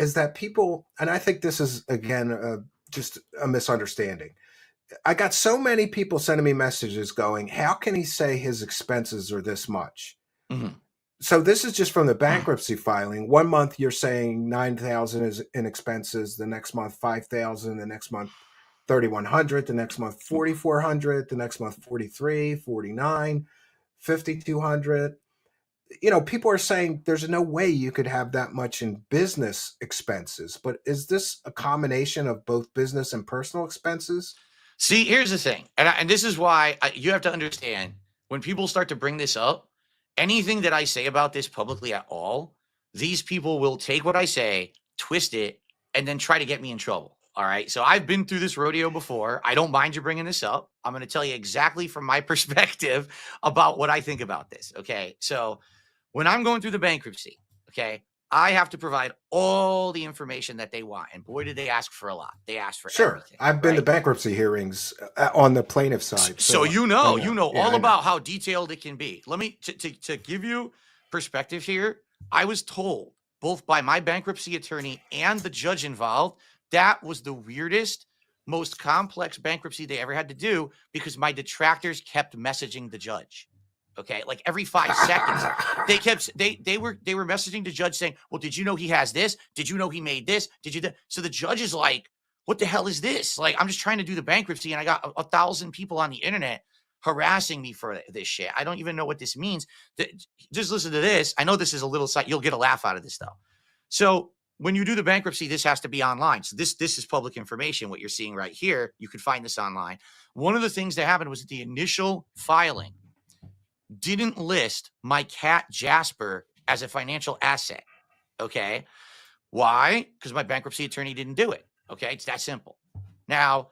is that people, and I think this is again just a misunderstanding. I got so many people sending me messages going, how can he say his expenses are this much? Mhm. So this is just from the bankruptcy filing. One month you're saying 9,000 is in expenses, the next month 5,000, the next month 3,100, the next month 4,400, the next month 43, 49, 5,200. People are saying there's no way you could have that much in business expenses, but is this a combination of both business and personal expenses? See, here's the thing, and this is why you have to understand when people start to bring this up, anything that I say about this publicly at all, these people will take what I say, twist it, and then try to get me in trouble. All right. So I've been through this rodeo before. I don't mind you bringing this up. I'm going to tell you exactly from my perspective about what I think about this. Okay. So when I'm going through the bankruptcy, okay, I have to provide all the information that they want. And boy, did they ask for a lot. They asked for Sure. everything, I've been to right? bankruptcy hearings on the plaintiff side. So So I know. you know Yeah, all I know. about how detailed it can be. Let me to give you perspective here. I was told both by my bankruptcy attorney and the judge involved that was the weirdest, most complex bankruptcy they ever had to do because my detractors kept messaging the judge. Okay, like every 5 seconds, they were messaging the judge saying, "Well, did you know he has this? Did you know he made this? Did you?" So the judge is like, what the hell is this? Like, I'm just trying to do the bankruptcy and I got 1,000 people on the internet harassing me for this shit. I don't even know what this means. Just listen to this. I know this is a little side. You'll get a laugh out of this though. So when you do the bankruptcy, this has to be online. So this is public information. What you're seeing right here, you can find this online. One of the things that happened was that the initial filing didn't list my cat Jasper as a financial asset. Okay. Why? Because my bankruptcy attorney didn't do it. Okay. It's that simple. Now,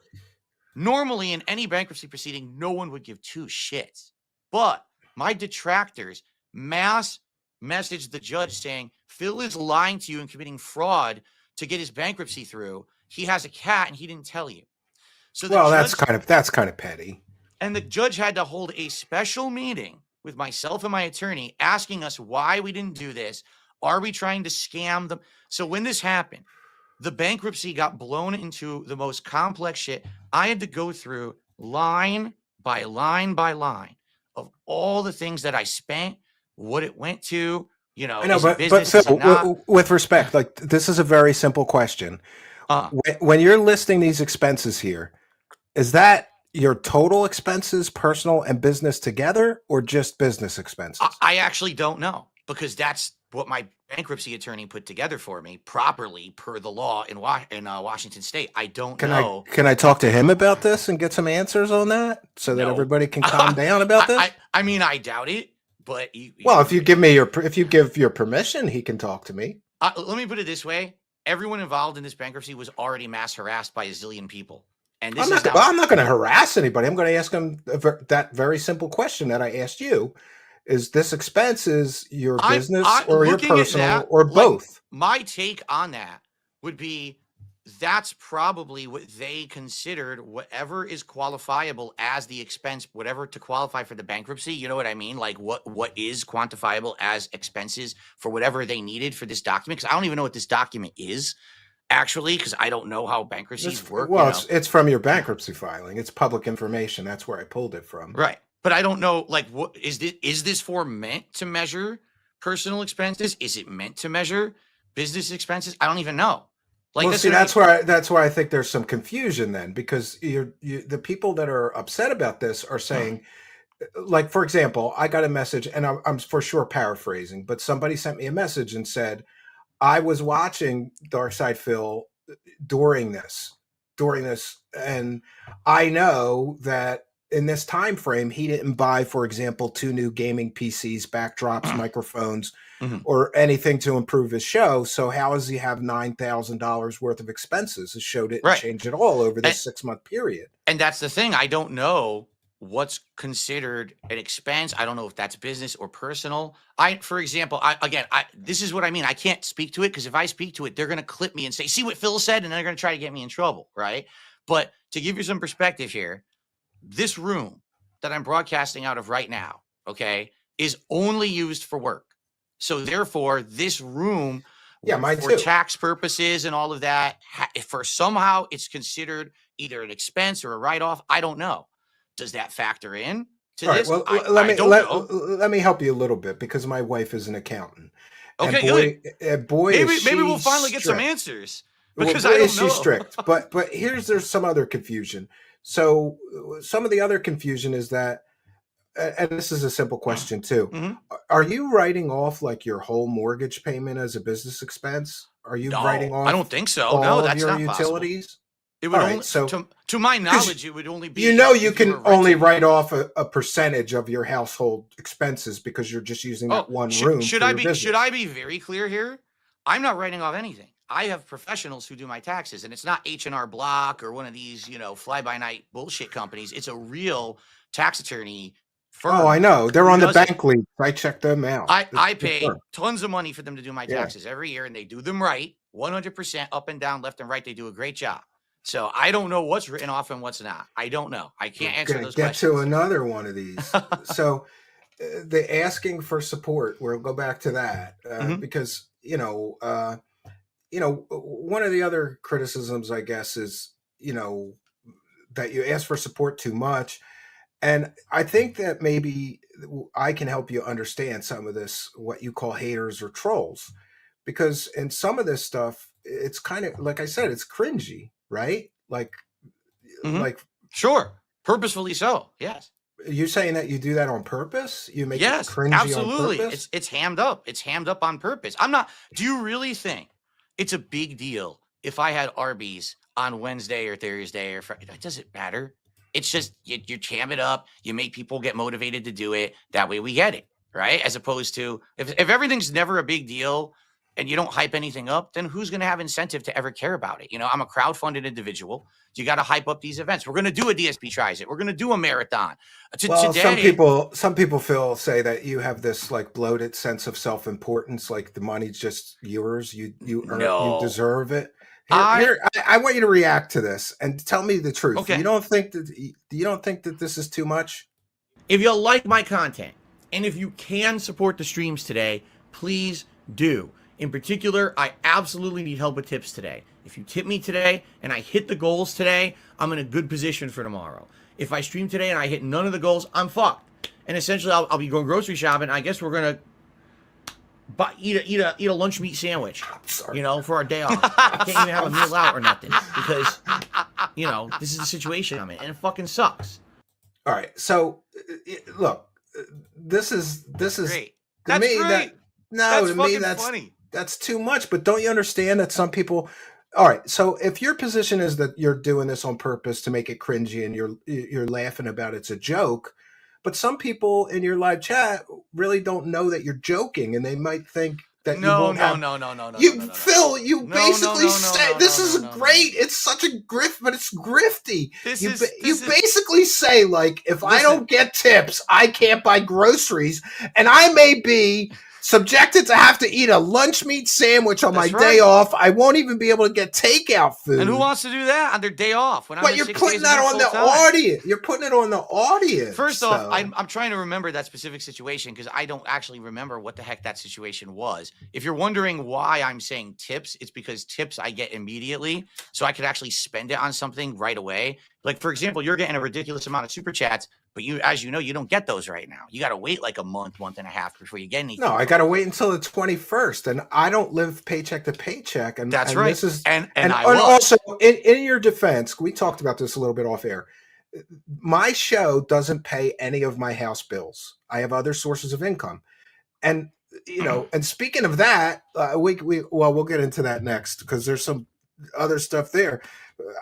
normally in any bankruptcy proceeding, no one would give two shits. But my detractors mass messaged the judge saying, Phil is lying to you and committing fraud to get his bankruptcy through. He has a cat and he didn't tell you. So the Well, judge that's kind of petty. and the judge had to hold a special meeting with myself and my attorney asking us why we didn't do this. Are we trying to scam them? So when this happened, the bankruptcy got blown into the most complex shit. I had to go through line by line by line of all the things that I spent, what it went to, I know, is it but business? Phil, Is it not? with respect, like this is a very simple question. Uh, When you're listing these expenses here, is that your total expenses, personal and business together, or just business expenses? I actually don't know because that's what my bankruptcy attorney put together for me properly per the law in Washington State. I don't know. Can I talk to him about this and get some answers on that so that No. everybody can calm down about this? I mean, I doubt it, but Well, if you give your permission, he can talk to me. let me put it this way. Everyone involved in this bankruptcy was already mass harassed by a zillion people. And this I'm not going to harass anybody. I'm going to ask him that very simple question that I asked you. Is this expenses your business or your personal or both? My take on that would be that's probably what they considered whatever is qualifiable as the expense, whatever to qualify for the bankruptcy. You know what I mean? Like what is quantifiable as expenses for whatever they needed for this document? Because I don't even know what this document is actually, because I don't know how bankruptcies work. Well, it's from your bankruptcy filing. It's public information. That's where I pulled it from. Right. But I don't know, like, what is this form meant to measure personal expenses? Is it meant to measure business expenses? I don't even know. Like, well, see, that's why I think there's some confusion then, because the people that are upset about this are saying, like, for example, I got a message, and I'm for sure paraphrasing, but somebody sent me a message and said, I was watching Dark Side Phil during this, and I know that in this time frame, he didn't buy, for example, 2 new gaming PCs, backdrops, microphones, or anything to improve his show. So how does he have $9,000 worth of expenses? His show didn't change at all over this 6-month period. And that's the thing. I don't know what's considered an expense. I don't know if that's business or personal. For example, this is what I mean. I can't speak to it because if I speak to it, they're going to clip me and say, see what Phil said, and they're going to try to get me in trouble, right? But to give you some perspective here, this room that I'm broadcasting out of right now, okay, is only used for work. So therefore, this room Yeah, mine for too. tax purposes and all of that, for somehow it's considered either an expense or a write-off. I don't know. Does that factor in to All right. this? Well, I don't know. let me help you a little bit because my wife is an accountant, and Okay, good. boy is Maybe she we'll finally get some strict. answers Well, because boy I is don't she know. strict. But there's some other confusion. So some of the other confusion is that, and this is a simple question too. Mhm. Are you writing off like your whole mortgage payment as a business expense? Are you writing No, I don't off think so. No, all of that's your not possible. utilities? It All would right. only, So to my 'cause knowledge, it would only be you know you if you can were only renting. write off a percentage of your household expenses because you're just using that Oh, one room should for I your be business. very clear here? I'm not writing off anything. I have professionals who do my taxes, and it's not H&R Block or one of these, fly by night bullshit companies. It's a real tax attorney Oh, I firm know. They're who on the does it. bank league. I check them out. It's I a good pay firm. tons of money for them to do my Yeah. taxes every year, and they do them right, 100% up and down, left and right. They do a great job. So I don't know what's written off and what's not. I don't know. I We're can't answer gonna those get to questions. another one of these. So the asking for support, we'll go back to that Mhm. because one of the other criticisms, I guess, is that you ask for support too much. And I think that maybe I can help you understand some of this, what you call haters or trolls, because in some of this stuff, it's kind of like I said, it's cringy, right? Mhm. Like Sure. Purposefully so. Yes. you saying that you do that on purpose? You make it Yes, cringy on absolutely. purpose? It's hammed up. It's hammed up on purpose. I'm not Do you really think it's a big deal if I had Arby's on Wednesday or Thursday or Friday? Does it matter? It's just you jam it up, you make people get motivated to do it. That way we get it, right? As opposed to if everything's never a big deal and you don't hype anything up, then who's going to have incentive to ever care about it? I'm a crowd-funded individual. You got to hype up these events. We're going to do a DSP tries it. We're going to do a marathon. Well, Today, some people say that you have this like bloated sense of self-importance, like the money's just yours. You no. deserve it. I I want you to react to this and tell me the truth. Okay. You don't think that this is too much? If you like my content and if you can support the streams today, please do. In particular, I absolutely need help with tips today. If you tip me today and I hit the goals today, I'm in a good position for tomorrow. If I stream today and I hit none of the goals, I'm fucked. And essentially, I'll be going grocery shopping. I guess we're gonna eat a lunch meat sandwich, for our day off. I can't even have a meal out or nothing because, this is the situation I'm in, and it fucking sucks. All right. So look, this is great. to That's me great. that no That's to me fucking that's funny. that's too much. But don't you understand that some people? All right. So if your position is that you're doing this on purpose to make it cringy and you're laughing about it's a joke, but some people in your live chat really don't know that you're joking, and they might think that you No, won't no, have. no, no, no, no, no, You no, no, no. Phil, you No, basically no, no, say no, this no, is no, no, great. It's such a grift, but it's grifty. You This is basically say like, if I listen. don't get tips, I can't buy groceries, and I may be subjected to have to eat a lunch meat sandwich on my That's day right. off. I won't even be able to get takeout food. And who wants to do that on their day off when I'm But in you're 6 putting days a that week on the full time? audience. You're putting it on the audience. First off, so. I'm trying to remember that specific situation because I don't actually remember what the heck that situation was. If you're wondering why I'm saying tips, it's because tips I get immediately, so I could actually spend it on something right away. Like, for example, you're getting a ridiculous amount of super chats, but as you know, you don't get those right now. You got to wait like a month and a half before you get anything. No, I got to wait until the 21st, and I don't live paycheck to paycheck. And that's and right. This is and also in your defense, we talked about this a little bit off air. My show doesn't pay any of my house bills. I have other sources of income, and and speaking of that, we'll get into that next because there's some other stuff there.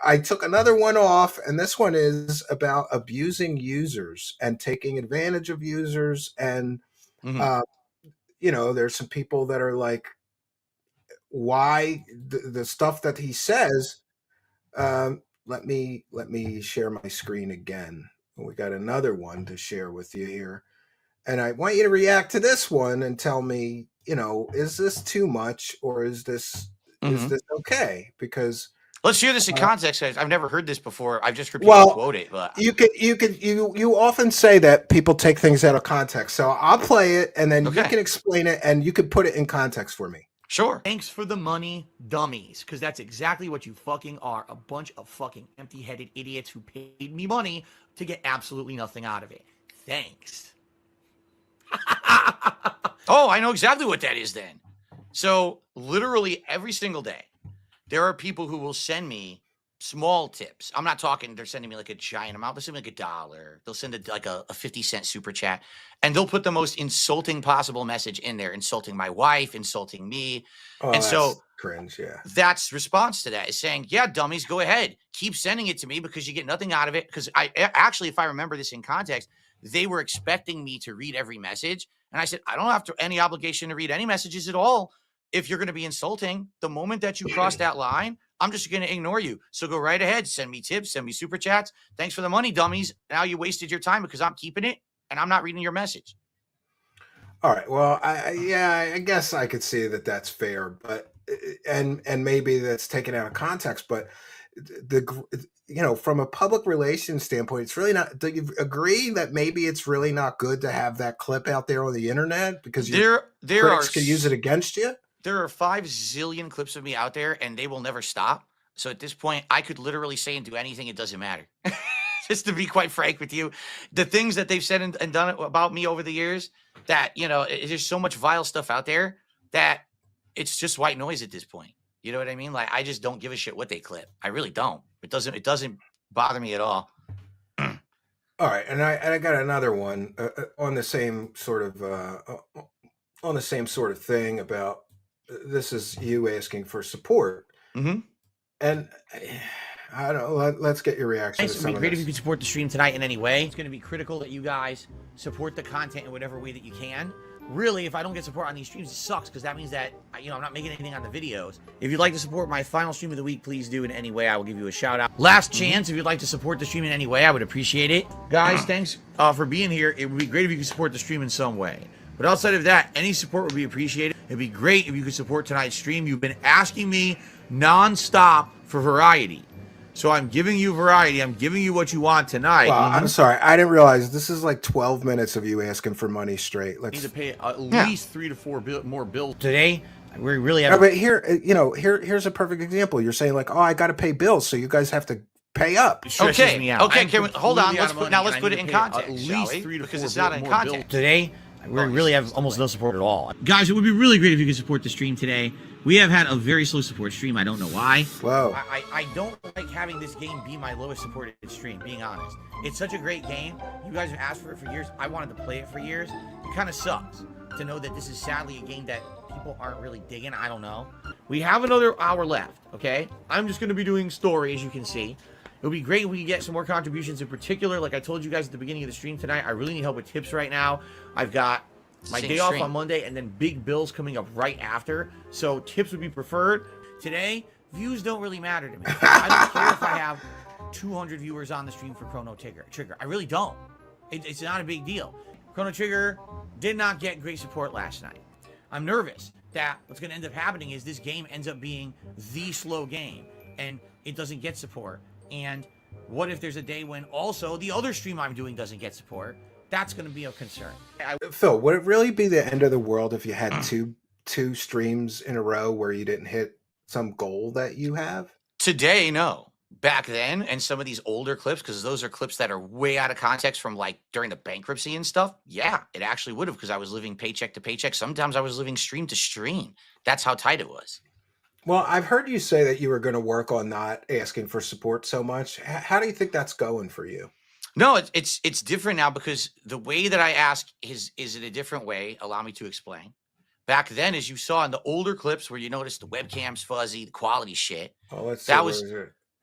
I took another one off, and this one is about abusing users and taking advantage of users. And there's some people that are like, why the stuff that he says. Let me share my screen again. We got another one to share with you here, and I want you to react to this one and tell me, is this too much or is this okay? Because let's hear this in context. I've never heard this before. I've just heard people quote it, but you often say that people take things out of context. So I'll play it and then you can explain it and you can put it in context for me. Sure. Thanks for the money, dummies, because that's exactly what you fucking are. A bunch of fucking empty-headed idiots who paid me money to get absolutely nothing out of it. Thanks. Oh, I know exactly what that is then. So literally every single day, there are people who will send me small tips. I'm not talking, they're sending me like a giant amount. They'll send me like $1. They'll send like a 50-cent super chat, and they'll put the most insulting possible message in there, insulting my wife, insulting me. Oh, And that's so cringe. Yeah. that's response to that is saying, yeah, dummies, go ahead. Keep sending it to me because you get nothing out of it. Because actually, if I remember this in context, they were expecting me to read every message. And I said, I don't have any obligation to read any messages at all. If you're going to be insulting, the moment that you cross that line, I'm just going to ignore you. So go right ahead. Send me tips, send me super chats. Thanks for the money, dummies. Now you wasted your time because I'm keeping it and I'm not reading your message. All right. Well, I guess I could see that that's fair, but and maybe that's taken out of context. But from a public relations standpoint, it's really not. Do you agree that maybe it's really not good to have that clip out there on the internet because critics could use it against you? There are 5 zillion clips of me out there, and they will never stop. So at this point, I could literally say and do anything. It doesn't matter. Just to be quite frank with you, the things that they've said and done about me over the years, that, there's so much vile stuff out there that it's just white noise at this point. You know what I mean? Like, I just don't give a shit what they clip. I really don't. It doesn't bother me at all. All right. And I got another one on the same sort of thing about, this is you asking for support. Mm-hmm. And I don't know, let's get your reaction. It would be great if you could support the stream tonight in any way. It's going to be critical that you guys support the content in whatever way that you can. Really, if I don't get support on these streams, it sucks, because that means that, I'm not making anything on the videos. If you'd like to support my final stream of the week, please do in any way. I will give you a shout out. Last chance, if you'd like to support the stream in any way, I would appreciate it. Guys, thanks for being here. It would be great if you could support the stream in some way. But outside of that, any support would be appreciated. It'd be great if you could support tonight's stream. You've been asking me non-stop for variety. So I'm giving you variety. I'm giving you what you want tonight. Well, I'm sorry. I didn't realize this is like 12 minutes of you asking for money straight. Need to pay at least 3 to 4 more bills today. We really have. No, but here's a perfect example. You're saying like, oh, I got to pay bills, so you guys have to pay up. Okay. Me out. Okay. Can we hold on? Let's put it in context. At least 3 to 4 because it's not in context today. We really have almost no support at all. Guys, it would be really great if you could support the stream today. We have had a very slow support stream. I don't know why. Whoa. I don't like having this game be my lowest supported stream, being honest. It's such a great game. You guys have asked for it for years. I wanted to play it for years. It kind of sucks to know that this is sadly a game that people aren't really digging. I don't know. We have another hour left, okay? I'm just going to be doing story, as you can see. It would be great if we could get some more contributions. In particular, like I told you guys at the beginning of the stream tonight, I really need help with tips right now. I've got my day off on Monday and then big bills coming up right after. So tips would be preferred. Today, views don't really matter to me. I don't care if I have 200 viewers on the stream for Chrono Trigger. I really don't. It's not a big deal. Chrono Trigger did not get great support last night. I'm nervous that what's going to end up happening is this game ends up being the slow game and it doesn't get support. And what if there's a day when also the other stream I'm doing doesn't get support? That's going to be a concern. Phil, would it really be the end of the world if you had two streams in a row where you didn't hit some goal that you have? Today, no. Back then, and some of these older clips, because those are clips that are way out of context from like during the bankruptcy and stuff. Yeah, it actually would have, because I was living paycheck to paycheck. Sometimes I was living stream to stream. That's how tight it was. Well, I've heard you say that you were going to work on not asking for support so much. How do you think that's going for you? No, it's different now, because the way that I ask is in a different way. Allow me to explain. Back then, as you saw in the older clips where you noticed the webcam's fuzzy, the quality shit. Oh, let's see.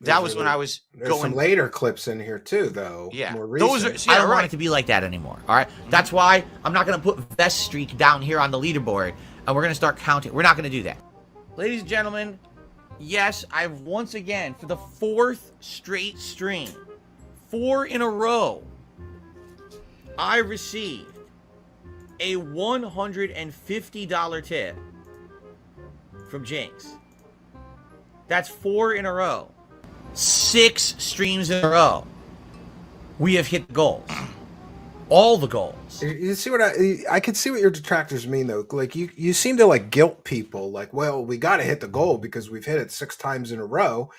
That was when I was going. Some later clips in here too, though. Yeah, more recent. Those are. I don't want it to be like that anymore. All right, That's why I'm not going to put Vest Streak down here on the leaderboard, and we're going to start counting. We're not going to do that. Ladies and gentlemen, yes, I've once again, for the 4th straight stream, 4 in a row, I received a $150 tip from Jinx. That's 4 in a row. 6 streams in a row. We have hit the goals. all the goals. You see what I can see what your detractors mean though. Like you seem to like guilt people. Like, well, we got to hit the goal because we've hit it 6 times in a row.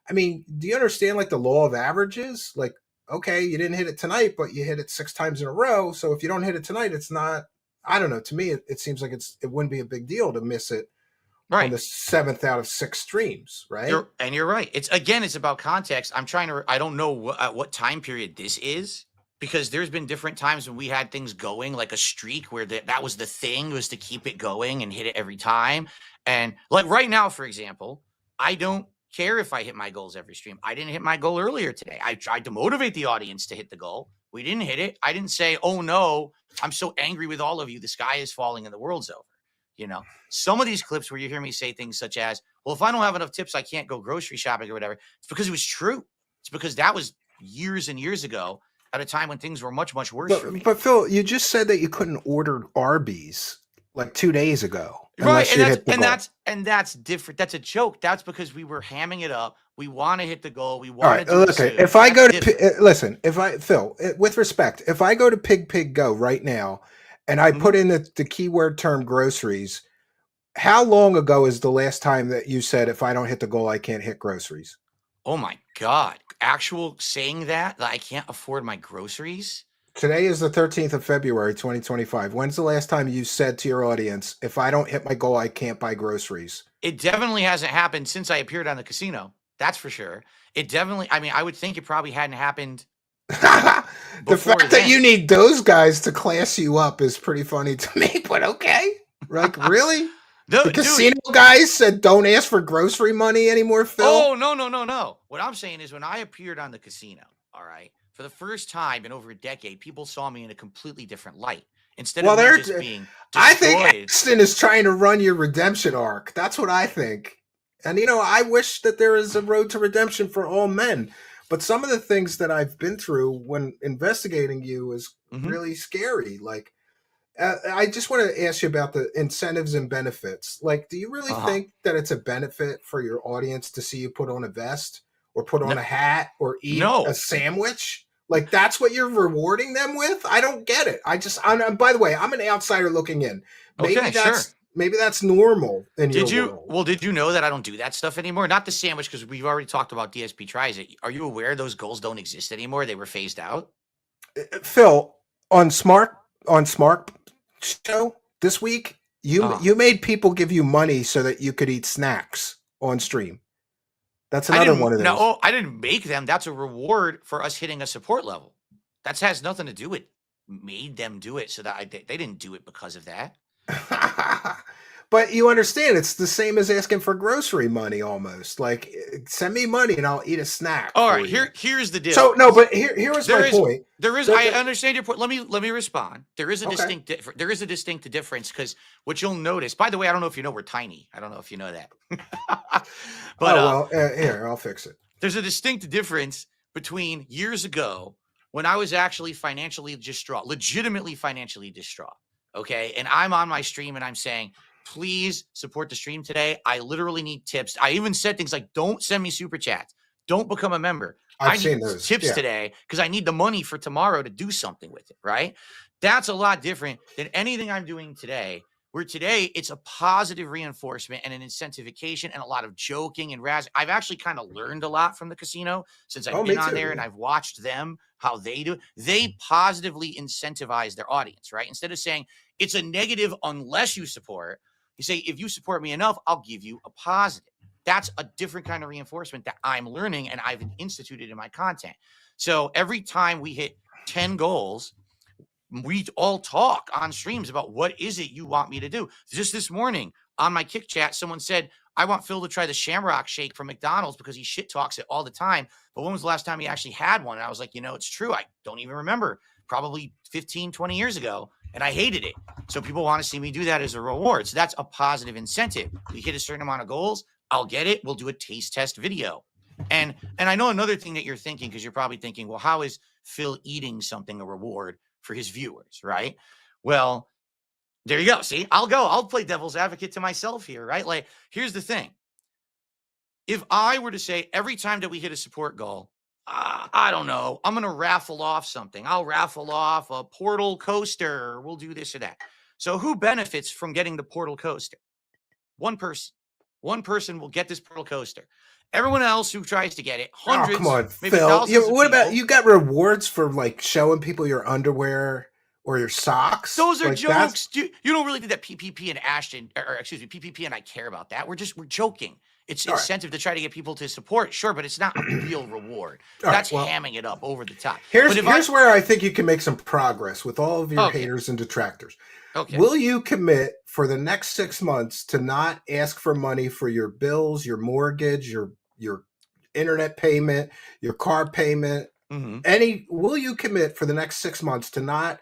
I mean, do you understand like the law of averages? Like, okay, you didn't hit it tonight, but you hit it 6 times in a row. So if you don't hit it tonight, it's not. I don't know. To me, it seems like it wouldn't be a big deal to miss it on Right. the 7th out of 6 streams, right? You're right. It's about context. I don't know what time period this is, because there's been different times when we had things going, like a streak where that was the thing, was to keep it going and hit it every time. And like right now, for example, I don't care if I hit my goals every stream. I didn't hit my goal earlier today. I tried to motivate the audience to hit the goal. We didn't hit it. I didn't say, oh no, I'm so angry with all of you, the sky is falling and the world's over. You know, some of these clips where you hear me say things such as, well, if I don't have enough tips, I can't go grocery shopping or whatever. It's because it was true. It's because that was years and years ago, at a time when things were much, much worse for me. But Phil, you just said that you couldn't order Arby's like 2 days ago. Right. unless you hit the goal. And that's different. That's a joke. That's because we were hamming it up. We want to hit the goal. We All want right, to do look. it. If I go to listen, Phil, with respect, if I go to Pig Go right now, and I put in the keyword term groceries, how long ago is the last time that you said if I don't hit the goal, I can't hit groceries? Oh my God! Actual saying that I can't afford my groceries. Today is the 13th of February, 2025. When's the last time you said to your audience, if I don't hit my goal, I can't buy groceries? It definitely hasn't happened since I appeared on the casino. That's for sure. It definitely, I mean, I would think it probably hadn't happened. The fact that you need those guys to class you up is pretty funny to me, but okay. Like, really? The casino guys said don't ask for grocery money anymore, Phil? Oh, no. What I'm saying is when I appeared on the casino, all right, for the first time in over a decade, people saw me in a completely different light. Instead of me just being destroyed. I think Axton is trying to run your redemption arc. That's what I think. And, you know, I wish that there is a road to redemption for all men. But some of the things that I've been through when investigating you is really scary. Like, I just want to ask you about the incentives and benefits. Like, do you really think that it's a benefit for your audience to see you put on a vest or put on a hat or eat a sandwich? Like, that's what you're rewarding them with? I don't get it. By the way, I'm an outsider looking in. Maybe that's normal in your world. Well, did you know that I don't do that stuff anymore? Not the sandwich, because we've already talked about DSP tries it. Are you aware those goals don't exist anymore? They were phased out. Phil, on Smart Show this week, you made people give you money so that you could eat snacks on stream. That's another one of those. No, I didn't make them. That's a reward for us hitting a support level. That has nothing to do with made them do it, so that they didn't do it because of that. But you understand, it's the same as asking for grocery money almost. Like, send me money and I'll eat a snack. All right, here's the deal. So no, but here's my point. I understand your point. Let me respond. There is a distinct difference, because what you'll notice. By the way, I don't know if you know we're tiny. I don't know if you know that. But here, I'll fix it. There's a distinct difference between years ago when I was actually financially distraught, legitimately financially distraught. Okay, and I'm on my stream and I'm saying, please support the stream today. I literally need tips. I even said things like, don't send me super chats. Don't become a member. I need tips today because I need the money for tomorrow to do something with it, right? That's a lot different than anything I'm doing today, where today it's a positive reinforcement and an incentivization and a lot of joking and razzing. I've actually kind of learned a lot from the casino since I've been on there, and I've watched them, how they do it. They positively incentivize their audience, right? Instead of saying it's a negative unless you support, you say, if you support me enough, I'll give you a positive. That's a different kind of reinforcement that I'm learning and I've instituted in my content. So every time we hit 10 goals, we all talk on streams about what is it you want me to do. Just this morning on my Kick chat, someone said, I want Phil to try the Shamrock Shake from McDonald's because he shit talks it all the time. But when was the last time he actually had one? And I was like, it's true. I don't even remember. Probably 15, 20 years ago. And I hated it. So people want to see me do that as a reward. So that's a positive incentive. We hit a certain amount of goals. I'll get it. We'll do a taste test video. And I know another thing that you're thinking, because you're probably thinking, well, how is Phil eating something a reward for his viewers, right? Well, there you go. See, I'll play devil's advocate to myself here, right? Like, here's the thing. If I were to say every time that we hit a support goal, I don't know. I'm going to raffle off something. I'll raffle off a portal coaster. We'll do this or that. So who benefits from getting the portal coaster? One person. One person will get this portal coaster. Everyone else who tries to get it, Oh, hundreds, come on, maybe Phil. thousands of What about people. you got rewards for like showing people your underwear or your socks? Those are Like, that's jokes. You don't really think that PPP and Ashton, or excuse me, PPP and I care about that. We're joking. It's all right. incentive to try to get people to support, sure, but it's not a real reward. All right, That's well, hamming it up over the top. Here's But if here's where I think you can make some progress with all of your Okay. haters and detractors. Okay. Will you commit for the next 6 months to not ask for money for your bills, your mortgage, your internet payment, your car payment? Will you commit for the next 6 months to not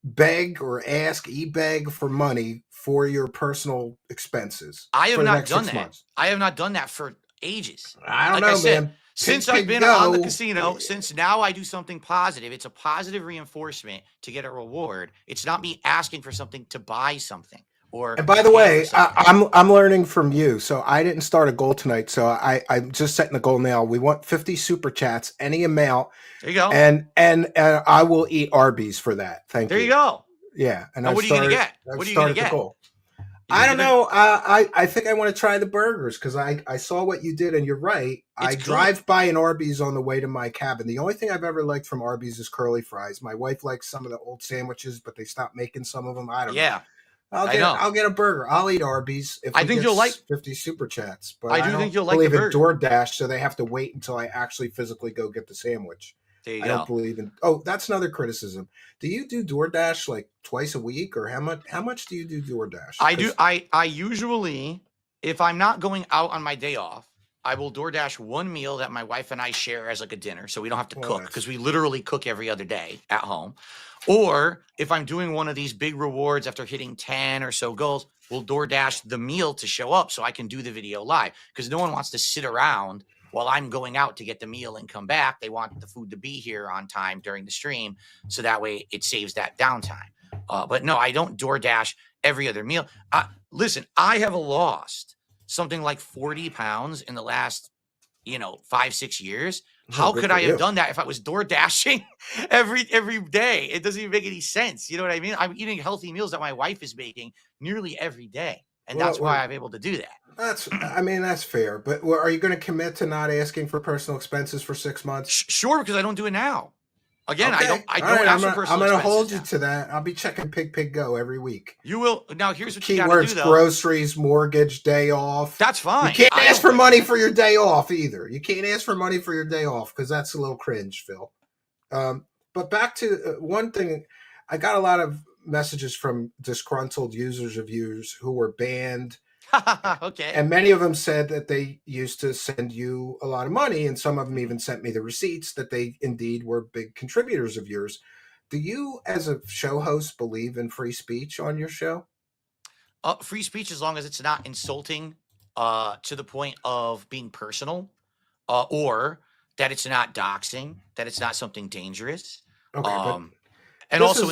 beg or ask, e-beg for money for your personal expenses? I have for the not next done 6 that. months? I have not done that for ages. I don't Like I know, said, man. since Pig, I've pig, been on the go. casino, since now I do something positive, it's a positive reinforcement to get a reward. It's not me asking for something to buy something or And by the pay way, for something. I'm learning from you. So I didn't start a goal tonight. So I'm just setting the goal now. We want 50 super chats, any amount, There you go. and I will eat Arby's for that. Thank There you. you go. Yeah, and Now, what are you gonna get? I've What are you gonna started the get? goal. You I gonna don't get a- know. I think I want to try the burgers because I saw what you did, and you're right. I good. drive by an Arby's on the way to my cabin. The only thing I've ever liked from Arby's is curly fries. My wife likes some of the old sandwiches, but they stopped making some of them. I don't know. Yeah, I know. I'll get a burger. I'll eat Arby's if I we think get you'll like. 50 super chats. But I I do think don't you'll like the believe in burger. DoorDash, so they have to wait until I actually physically go get the sandwich. There you I go. don't believe in. Oh, that's another criticism. Do you do DoorDash like twice a week, or how much do you do DoorDash? I do. I usually, if I'm not going out on my day off, I will DoorDash one meal that my wife and I share as like a dinner, so we don't have to cook because we literally cook every other day at home. Or if I'm doing one of these big rewards after hitting 10 or so goals, we'll DoorDash the meal to show up so I can do the video live because no one wants to sit around while I'm going out to get the meal and come back. They want the food to be here on time during the stream, so that way it saves that downtime. But no, I don't DoorDash every other meal. Listen, I have lost something like 40 pounds in the last, 5-6 years. How could I have done that if I was door dashing every day? It doesn't even make any sense. You know what I mean? I'm eating healthy meals that my wife is making nearly every day, and that's why I'm able to do that. That's fair. But are you going to commit to not asking for personal expenses for 6 months? Sure, because I don't do it now. Again, okay. I don't ask for personal expenses. I'm going to hold you to that. I'll be checking Pig Go every week. You will. Now, here's what you got to do, though. Groceries, mortgage, day off. That's fine. You can't ask for money for your day off either. You can't ask for money for your day off because that's a little cringe, Phil. But back to one thing. I got a lot of messages from disgruntled users of yours who were banned. Okay. And many of them said that they used to send you a lot of money, and some of them even sent me the receipts that they indeed were big contributors of yours. Do you, as a show host, believe in free speech on your show? Free speech, as long as it's not insulting to the point of being personal, or that it's not doxing, that it's not something dangerous. Okay, and also